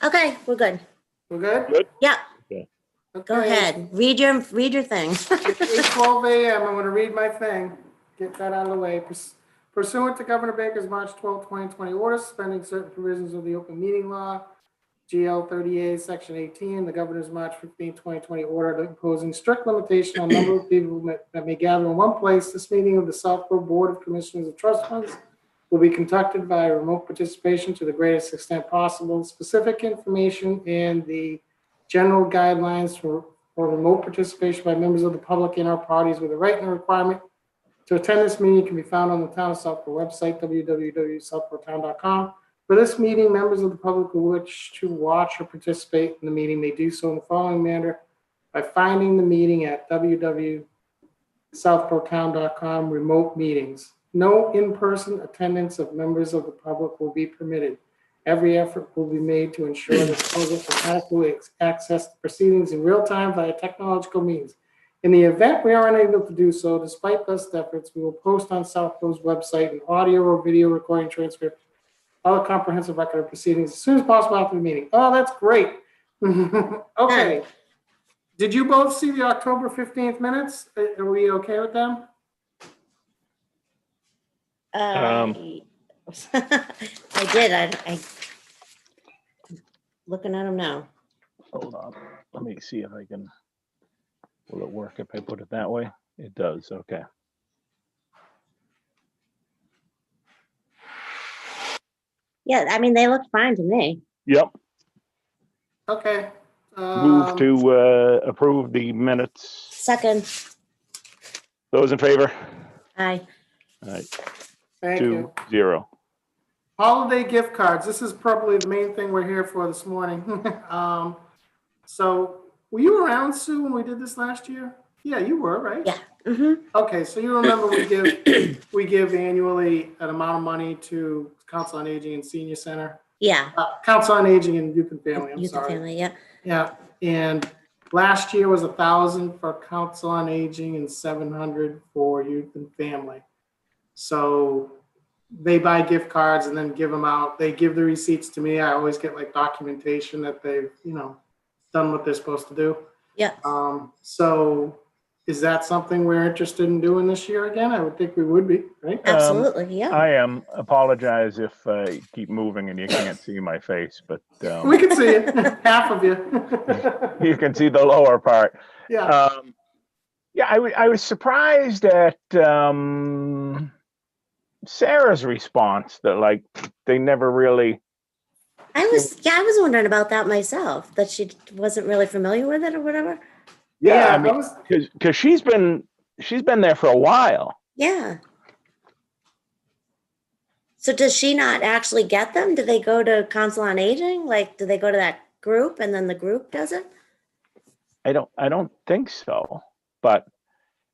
Okay, we're good. We're good? Good. Yeah, Okay. go Okay. ahead. Read your thing. It's 8:12 a.m. I'm going to read my thing. Get that out of the way. Pursuant to Governor Baker's March 12, 2020 order suspending certain provisions of the open meeting law, GL 38, Section 18, the Governor's March 15, 2020 order imposing strict limitation on number of people that may gather in one place. This meeting of the Southborough Board of Commissioners of Trust Funds will be conducted by remote participation to the greatest extent possible. Specific information and the general guidelines for remote participation by members of the public and our parties with a right and a requirement to attend this meeting can be found on the Town of Southborough website, www.southboroughtown.com. For this meeting, members of the public who wish to watch or participate in the meeting may do so in the following manner by finding the meeting at www.southboroughtown.com remote meetings. No in-person attendance of members of the public will be permitted. Every effort will be made to ensure that the public can adequately access the proceedings in real time via technological means. In the event we are unable to do so, despite best efforts, we will post on Southborough's website an audio or video recording transcript of a comprehensive record of proceedings as soon as possible after the meeting. Oh, that's great. Okay. Did you both see the October 15th minutes? Are we okay with them? I did. I looking at them now. Hold on. Let me see if I can. Will it work if I put it that way? It does. Okay. Yeah, I mean, they look fine to me. Yep. Okay. Move to approve the minutes. Second. Those in favor? Aye. All right. Thank you. 2-0. Holiday gift cards. This is probably the main thing we're here for this morning. So were you around, Sue, when we did this last year? Yeah, you were, right? Yeah. Mm-hmm. Okay, so you remember we give annually an amount of money to Council on Aging and Senior Center. Yeah. Council on Aging and Youth and Family. I'm Youth and sorry. family. Yeah. Yeah, and last year was 1,000 for Council on Aging and 700 for Youth and Family. So they buy gift cards and then give them out. They give the receipts to me. I always get like documentation that they've, done what they're supposed to do. Yeah. So is that something we're interested in doing this year again? I would think we would be, right? Absolutely. Yeah. I am. Apologize if I keep moving and you can't see my face, but We can see it, half of you. you can see the lower part. Yeah. Yeah, I was surprised at Sarah's response that like they never really. I was wondering about that myself, that she wasn't really familiar with it or whatever. Yeah, I that mean, was- because she's been there for a while. Yeah. So does she not actually get them? Do they go to Council on Aging? Like, do they go to that group and then the group does it? I don't think so. But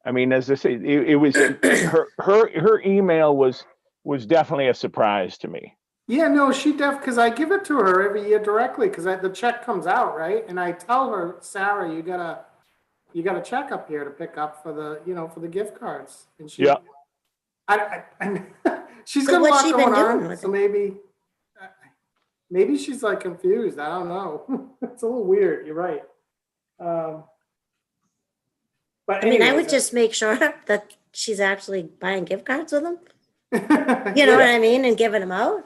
I mean, as I say, it was her email was definitely a surprise to me. Yeah, no, because I give it to her every year directly because the check comes out, right? And I tell her, Sarah, you got a check up here to pick up for the, for the gift cards. And she, Yeah. She's So got a what's lot she going been doing on, with so it? maybe she's like confused. I don't know. It's a little weird. You're right. But I mean, I anyways, would just make sure that she's actually buying gift cards with them. you You know what I mean? And giving them out.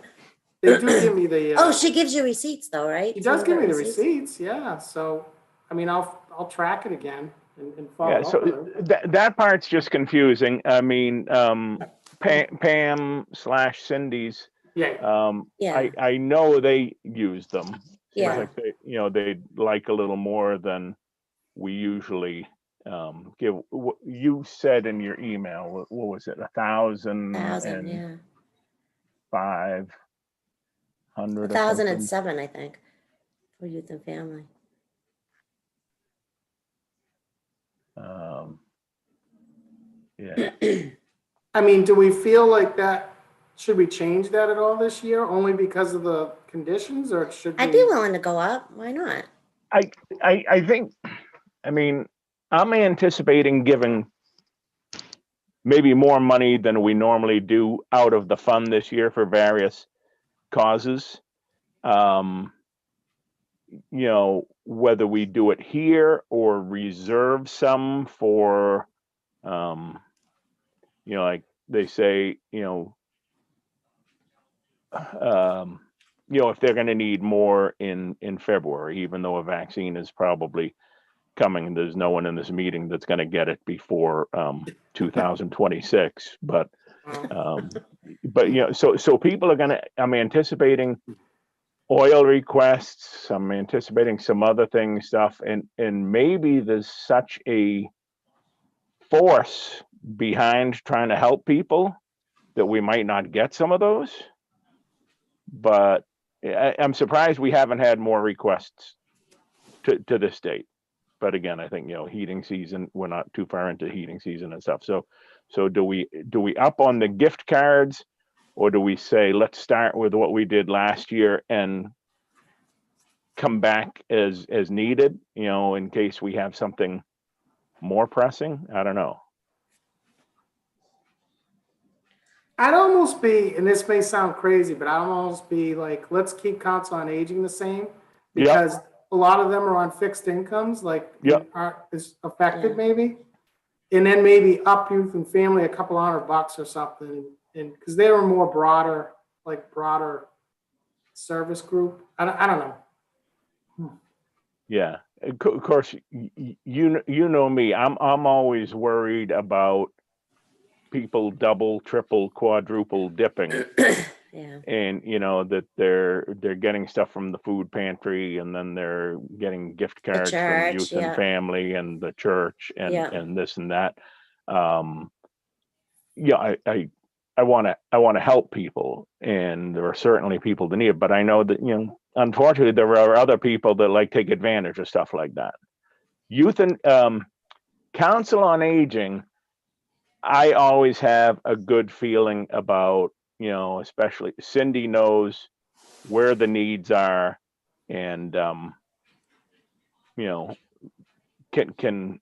They do give me the. Oh, she gives you receipts though, right? He does Some give of me the receipts, yeah. So, I mean, I'll track it again and follow Yeah, up so with her. that part's just confusing. I mean, Pam/Cindy's. Yeah, Yeah. I know they use them. Seems Yeah. like they like a little more than we usually give. You said in your email, what was it? 1,000 1,000, and yeah. 500. 1,007, I think, for youth and family. Yeah. I mean, do we feel like that? Should we change that at all this year, only because of the conditions, or should we? I'd be willing to go up. Why not? I think, I mean, I'm anticipating giving maybe more money than we normally do out of the fund this year for various causes. whether we do it here or reserve some for, like they say, if they're going to need more in February, even though a vaccine is probably coming, there's no one in this meeting that's going to get it before 2026. But so people are going to. I'm anticipating oil requests. I'm anticipating some other stuff, and maybe there's such a force behind trying to help people that we might not get some of those. But I'm surprised we haven't had more requests to this date. But again, I think heating season, we're not too far into heating season and stuff. So do we up on the gift cards, or do we say let's start with what we did last year and come back as needed, in case we have something more pressing? I don't know. I'd almost be, and this may sound crazy, but I'd almost be like, let's keep Council on Aging the same, because a lot of them are on fixed incomes, like aren't as affected maybe, and then maybe up Youth and Family a couple $100 or something, and because they were more broader service group. I don't know. Yeah, of course, you know me. I'm always worried about people double, triple, quadruple dipping. Yeah. And that they're getting stuff from the food pantry, and then they're getting gift cards from Youth and Family and the church and this and that. I want to help people, and there are certainly people that need it, but I know that unfortunately there are other people that take advantage of stuff like that. Youth and Council on Aging, I always have a good feeling about, especially Cindy knows where the needs are, and can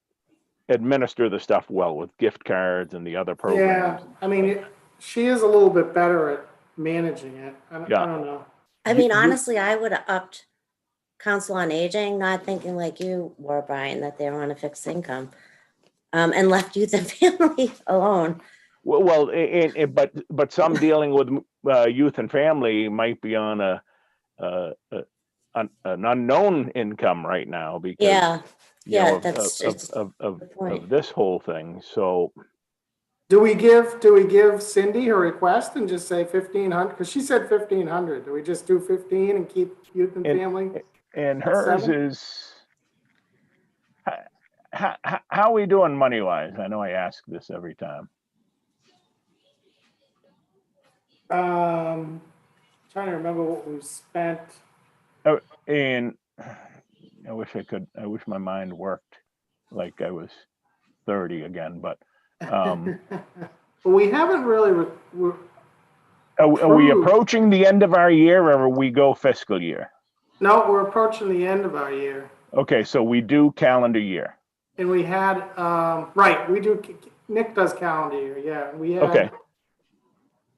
administer the stuff well with gift cards and the other programs. Yeah, I mean, she is a little bit better at managing it. I don't know. I mean, honestly, I would have upped Council on Aging, not thinking like you were, Brian, that they were on a fixed income, and left Youth and Family alone. Well, but some dealing with Youth and Family might be on an unknown income right now because of this whole thing. So, do we give Cindy her request and just say 1,500? Because she said 1,500. Do we just do 15 and keep Youth and Family? And hers is. How are we doing money wise? I know I ask this every time. Trying to remember what we've spent. Oh, and I wish my mind worked like I was 30 again, but we haven't really. Are we approaching the end of our year, or we go fiscal year? No, we're approaching the end of our year. Okay, so we do calendar year. And we had, right, we do, Nick does calendar year, yeah.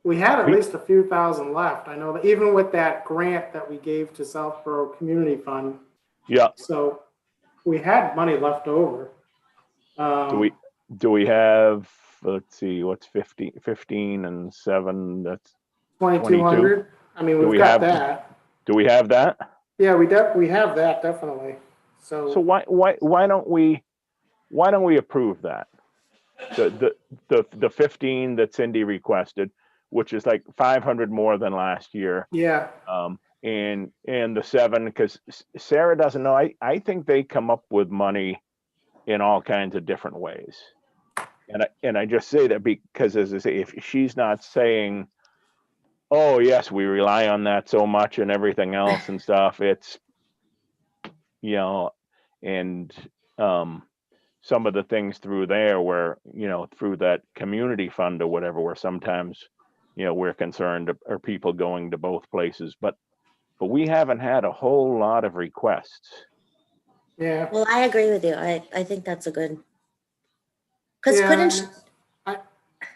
We had at least a few thousand left. I know that even with that grant that we gave to Southborough Community Fund. Yeah. So we had money left over. Do we have, let's see, what's 15 and 7, that's 2,200. I mean, we've got that. Do we have that? Yeah, we have that, definitely. So why don't we approve that? The 15 that Cindy requested, which is like 500 more than last year. Yeah. And the 7, because Sarah doesn't know. I think they come up with money in all kinds of different ways. And I just say that because, as I say, if she's not saying, oh yes, we rely on that so much and everything else and stuff, it's and some of the things through there where, through that community fund or whatever, where sometimes, we're concerned are people going to both places, but we haven't had a whole lot of requests. Yeah. Well, I agree with you. I think that's a good, because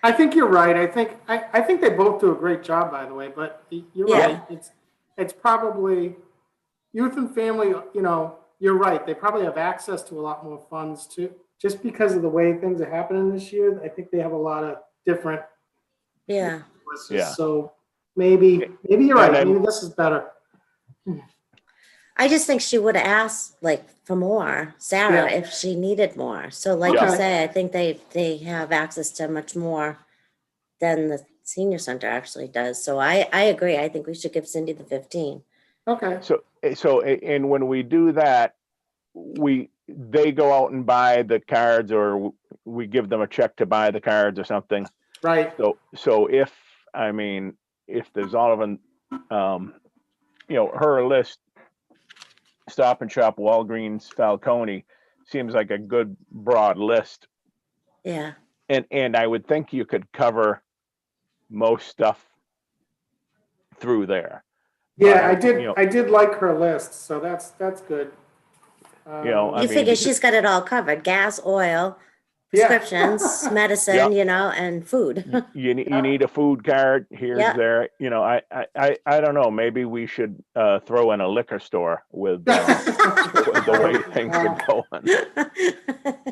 I think you're right. I think they both do a great job, by the way, but you're right. It's probably, youth and family, you know, you're right. They probably have access to a lot more funds too. Just because of the way things are happening this year, I think they have a lot of different Yeah. sources. Yeah. So maybe you're And right. I'm- Maybe this is better. I just think she would have asked like for more, Sarah, Yeah. if she needed more. So like you Okay. say, I think they have access to much more than the senior center actually does. So I agree. I think we should give Cindy the 15. Okay. And when we do that, they go out and buy the cards, or we give them a check to buy the cards or something. Right. So if there's all of them, her list, Stop and Shop, Walgreens, Falcone, seems like a good broad list. Yeah. And I would think you could cover most stuff through there. Yeah, But, I did like her list, so that's good. I You mean, figure she's got it all covered: gas, oil, Yeah. prescriptions, medicine, and food. you need a food card. Here's Yeah. there. I don't know. Maybe we should throw in a liquor store with the way things are going.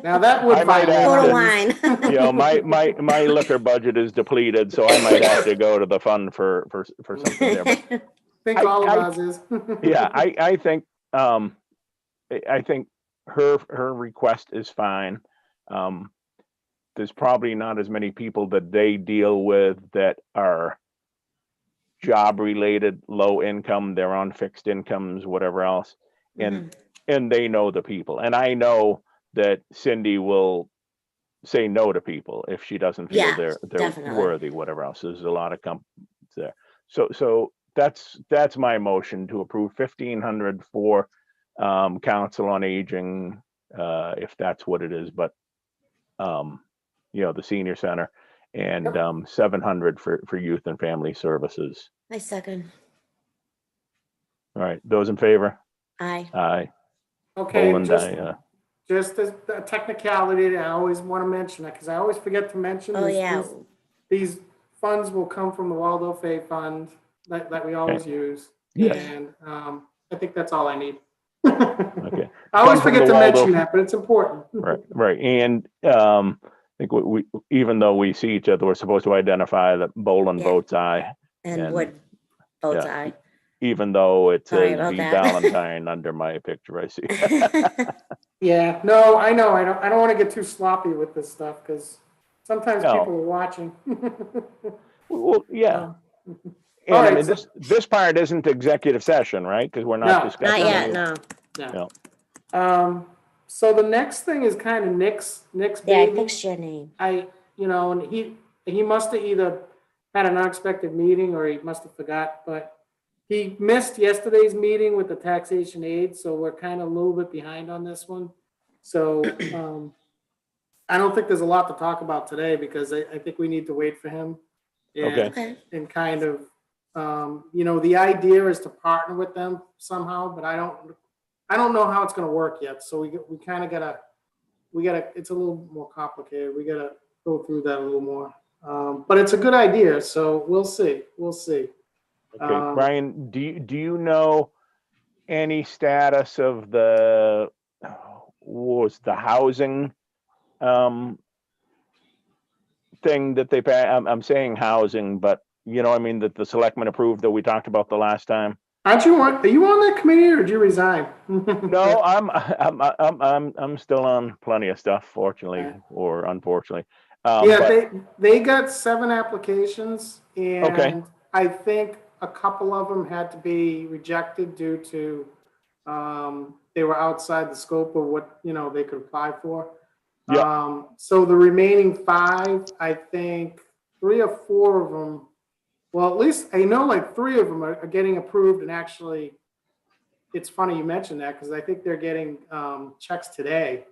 Now that would I might violate have Total to- wine. my liquor budget is depleted, so I might have to go to the fund for something there. But I think all of ours is. yeah, I think her request is fine. There's probably not as many people that they deal with that are job related, low income, they're on fixed incomes, whatever else. And they know the people. And I know that Cindy will say no to people if she doesn't feel Yeah, they're definitely. worthy, whatever else. There's a lot of companies there. So that's my motion to approve 1,500 for Council on Aging, if that's what it is, but the senior center, and 700 for youth and family services. I second. All right, those in favor? Aye. Aye. Okay, Poland, just as a technicality, I always want to mention that because I always forget to mention. Oh, yeah. These funds will come from the Waldo Fay Fund that we always use. Yes. And I think that's all I need. Okay. I always Come from forget the to mention Waldo- that, but it's important. Right. And I think we even though we see each other, we're supposed to identify that Boland Yeah. votes aye, And And- Wood votes yeah. aye. even though it Sorry says about V. that. Valentine under my picture. I see. Yeah, no, I know. I don't want to get too sloppy with this stuff because sometimes No. people are watching. Well, yeah. And All I right, mean, so- this part isn't executive session, right? Because we're not No. discussing. Not yet, any- no. No. So the next thing is kind of Nick's Yeah, I baby. fixed your name. And he must have either had an unexpected meeting or he must have forgot, but he missed yesterday's meeting with the taxation aid, so we're kind of a little bit behind on this one. So, I don't think there's a lot to talk about today because I think we need to wait for him. Okay. Okay. And kind of, the idea is to partner with them somehow, but I don't know how it's gonna work yet, so we kind of gotta, it's a little more complicated, we gotta go through that a little more. But it's a good idea, so we'll see. Okay, Brian, do you know any status of the housing thing that they pay? I'm saying housing, but that the selectmen approved that we talked about the last time. Are you on that committee or did you resign? No, I'm still on plenty of stuff, fortunately or unfortunately. Yeah, they got 7 applications Okay. and I think a couple of them had to be rejected due to, they were outside the scope of what, they could apply for. Yeah. So the remaining 5, I think 3 or 4 of them, well, at least I know like 3 of them are getting approved and actually, it's funny you mentioned that because I think they're getting checks today.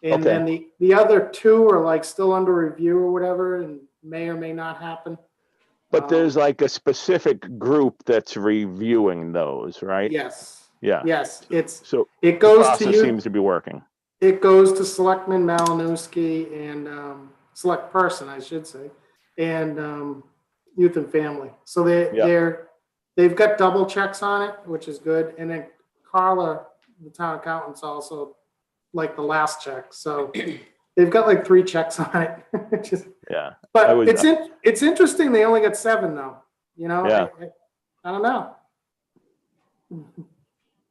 And Okay. then the other 2 are like still under review or whatever and may or may not happen. But there's like a specific group that's reviewing those, right? Yes, Yeah. yes, So it the goes to process you. seems to be working. It goes to Selectman Malinowski and Select Person, I should say, and Youth and Family. So they've got double checks on it, which is good. And then Carla, the town accountant's also like the last check, so they've got like 3 checks on it. Just, Yeah. but was- it's interesting. They only got 7 though. You know, Yeah. I don't know.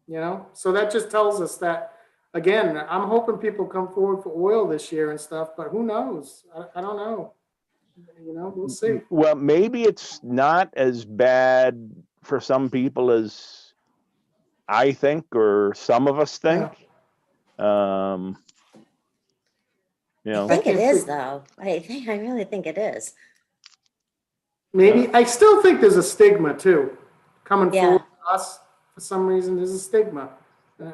You know, so that just tells us that, again, I'm hoping people come forward for oil this year and stuff, but who knows? I don't know. You know, we'll see. Well, maybe it's not as bad for some people as I think, or some of us think. You I know, think it can't is think- though. I really think it is. Maybe, I still think there's a stigma too, coming Yeah. forward to us, for some reason, there's a stigma.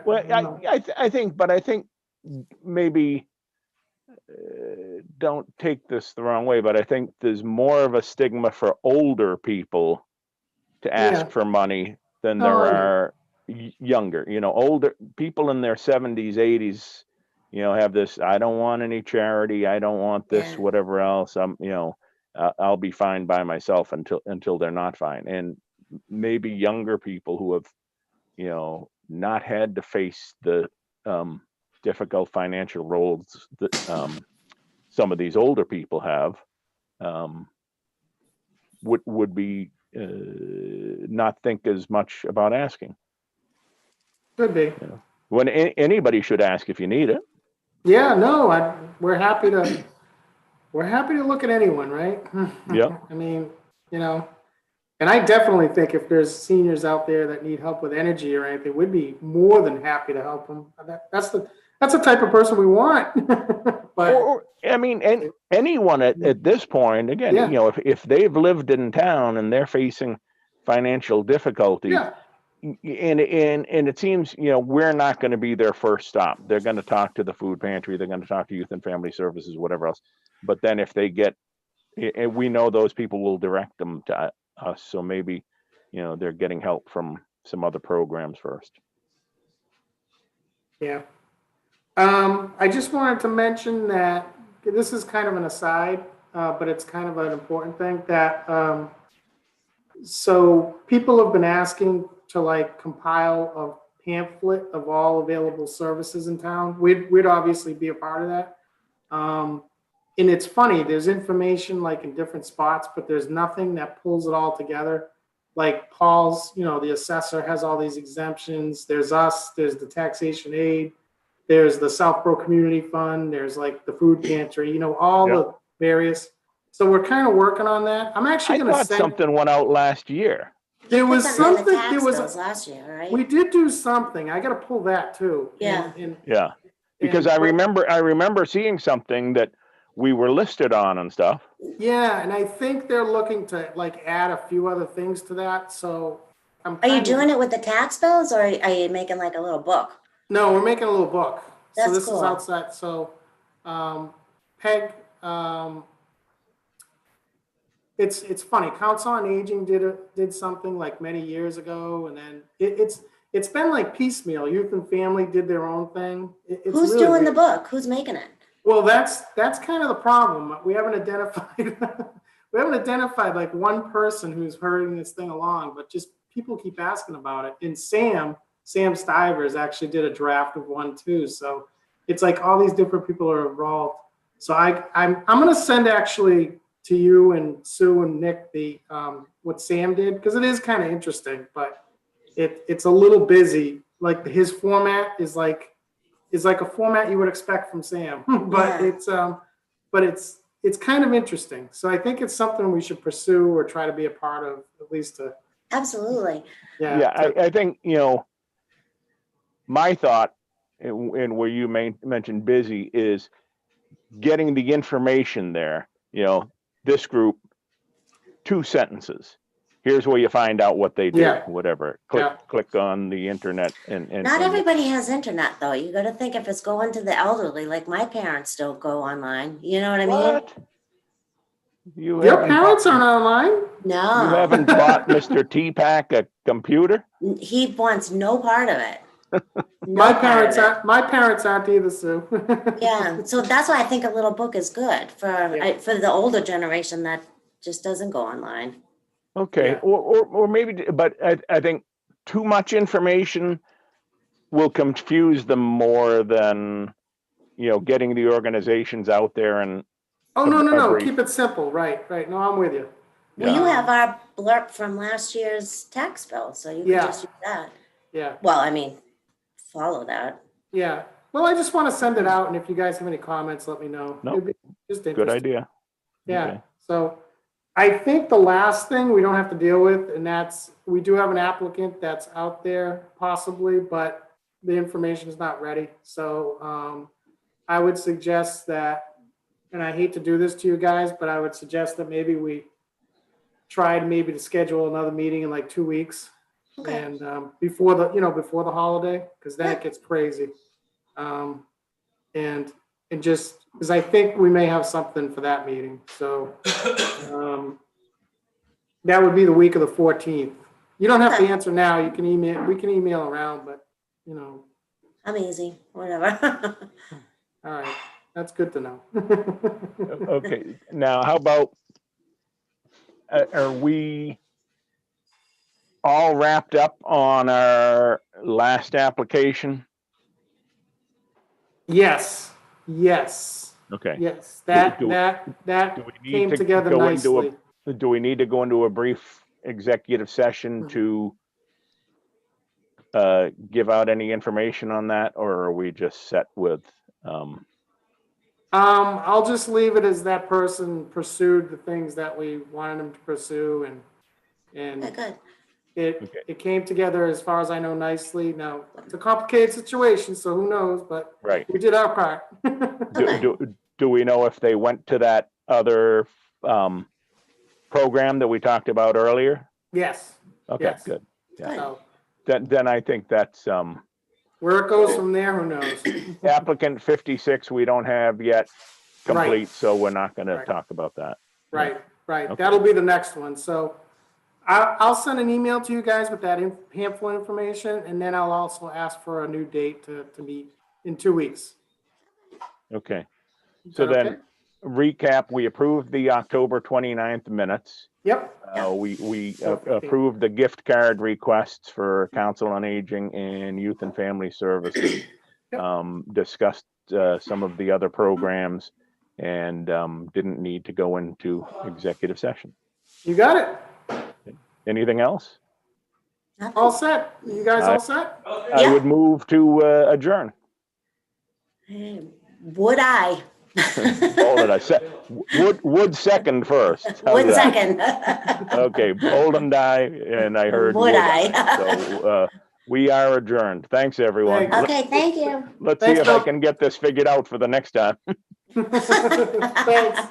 well, don't know. I think maybe don't take this the wrong way, but I think there's more of a stigma for older people to ask Yeah. for money than there Oh, yeah. are younger. You know, older people in their 70s, 80s, you know, have this, I don't want any charity, I don't want this, Yeah. whatever else. You know, I'll be fine by myself until they're not fine. And maybe younger people who have, you know, not had to face the difficult financial roles that some of these older people have, would be not think as much about asking. Could be. When anybody should ask if you need it. Yeah, no, we're happy to look at anyone, right? Yeah. I mean, you know, and I definitely think if there's seniors out there that need help with energy or anything, we'd be more than happy to help them. That's the type of person we want. But Or I mean, anyone at this point, again, Yeah. you know, if they've lived in town and they're facing financial difficulty, yeah, and it seems, you know, we're not going to be their first stop. They're going to talk to the food pantry, they're going to talk to youth and family services, whatever else. But then if they get, and we know those people will direct them to us, so maybe, you know, they're getting help from some other programs first. yeah. I just wanted to mention that this is kind of an aside, but it's kind of an important thing that, so people have been asking to like compile a pamphlet of all available services in town. We'd obviously be a part of that. And it's funny, there's information like in different spots, but there's nothing that pulls it all together. Like Paul's, you know, the assessor has all these exemptions. There's us, there's the taxation aid, there's the Southborough Community Fund, there's like the food pantry, you know, all Yeah. the various. So we're kind of working on that. I'm actually I going to thought send. something went out last year. There was Put something in the something. tax There was. bills last year, right? We did do something. I got to pull that too. Yeah. Yeah, because I remember seeing something that we were listed on and stuff. Yeah, and I think they're looking to like add a few other things to that. So I'm. Are you kind of- doing it with the tax bills, or are you making like a little book? No, we're making a little book. So That's this cool. is outside. So, Peg, it's funny. Council on Aging did something like many years ago, and then it's been like piecemeal. Youth and Family did their own thing. It's Who's really doing the weird. book? Who's making it? Well, that's kind of the problem. We haven't identified like one person who's hurrying this thing along, but just people keep asking about it. And Sam Stivers actually did a draft of one too. So it's like all these different people are involved. So I'm gonna send actually to you and Sue and Nick the what Sam did, because it is kind of interesting, but it's a little busy. Like his format is like a format you would expect from Sam, but Yeah. it's kind of interesting. So I think it's something we should pursue or try to be a part of, at least to Absolutely. Yeah, I think, you know, my thought, and where you mentioned busy, is getting the information there. You know, this group, 2 sentences. Here's where you find out what they do, Yeah. whatever. Yeah. Click on the internet and Not everybody has internet though. You got to think if it's going to the elderly, like my parents don't go online. You know what I mean? What? You Your haven't parents bought- aren't online? No. You haven't bought Mr. T-Pack a computer? He wants no part of it. No My part of it. my parents aren't either, Sue. Yeah, so that's why I think a little book is good for the older generation that just doesn't go online. Okay, Yeah. or maybe, but I think too much information will confuse them more than, getting the organizations out there and, Oh, no, Agreed. keep it simple, right, no, I'm with you. Well, you Yeah. have our blurb from last year's tax bill, so you can Yeah. just use that. Yeah, Well, I mean, follow that. yeah, well, I just want to send it out, and if you guys have any comments, let me know. No, It'd be just good interesting. idea. Yeah, Okay. so I think the last thing we don't have to deal with, and that's, we do have an applicant that's out there possibly, but the information is not ready. So I would suggest that, and I hate to do this to you guys, but I would suggest that maybe we tried maybe to schedule another meeting in like 2 weeks. Okay. And before the holiday, because then it gets crazy. And just, because I think we may have something for that meeting, so that would be the week of the 14th. You don't have to Okay. answer now, we can email around, but, I'm easy, whatever. all right, that's good to know. Okay, now how about, are we all wrapped up on our last application? Yes, Okay. that Do we need came to together go into nicely. Do we need to go into a brief executive session to give out any information on that, or are we just set with, I'll just leave it as that person pursued the things that we wanted them to pursue, and Okay, good. Okay. it came together, as far as I know, nicely. Now, it's a complicated situation, so who knows, but right? we did our part. Do we know if they went to that other program that we talked about earlier? Yes. Okay, Yes. good. Yeah. So Then I think that's where it goes from there, who knows? applicant 56 we don't have yet complete, Right. so we're not going to Right. talk about that. Right. Okay. That'll be the next one. So I'll send an email to you guys with that handful of information, and then I'll also ask for a new date to meet in 2 weeks. Okay. Is So that then okay? recap, we approved the October 29th minutes. Yep. We So, approved the gift card requests for Council on Aging and Youth and Family Services. Yep. Discussed some of the other programs and didn't need to go into executive session. You got it. Anything else? All set. You guys Aye. all set? I Yeah. would move to adjourn. Would I? Hold it, I said, would second first. How's Would that? second. Okay, Bolden die, and I heard. Would I? So we are adjourned. Thanks, everyone. Thanks. Okay, thank you. Let's see Thanks, if I Bill. can get this figured out for the next time. Thanks.